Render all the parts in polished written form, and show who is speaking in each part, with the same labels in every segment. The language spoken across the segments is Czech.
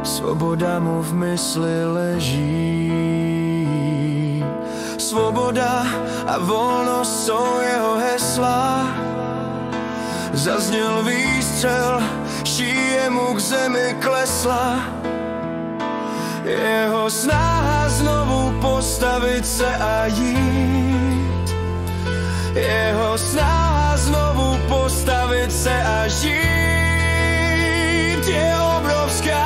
Speaker 1: Svoboda mu v mysli leží. Svoboda a volnost jsou jeho hesla. Zazněl výstřel, šíje mu k zemi klesla. Jeho snaha znovu postavit se a jít. Jeho snaha znovu postavit se a žít je obrovská.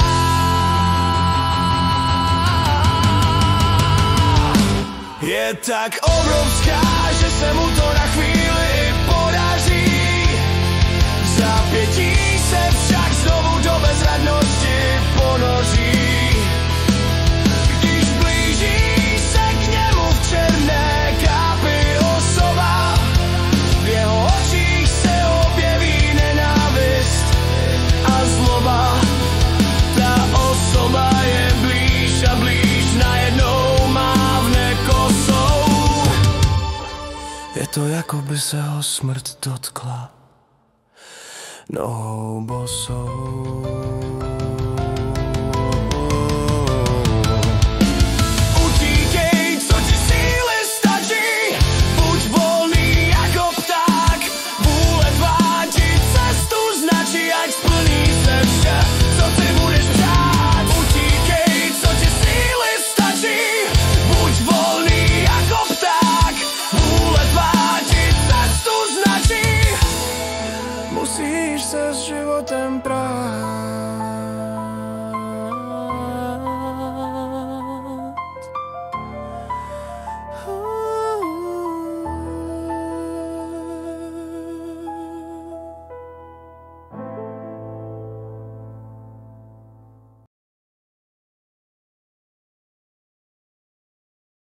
Speaker 1: Je tak obrovská, že se mu to na chvíli podaří. Zápětí se však znovu do bezradnosti ponoří. Když blíží se k němu v černé kápi osoba, v jeho očích se objeví nenávist a zloba. Ta osoba je blíž a blíž, najednou mávne kosou. Je to, jako by se ho smrt dotkla nohou bosou. Utíkej, co ti síly stačí, buď volný jako pták. Vůle tvá ti cestu značí, ať splní se vše, co si budeš přát. Utíkej, co ti síly stačí, buď volný jako pták. Vůle tvá ti cestu značí, musíš se s životem prát.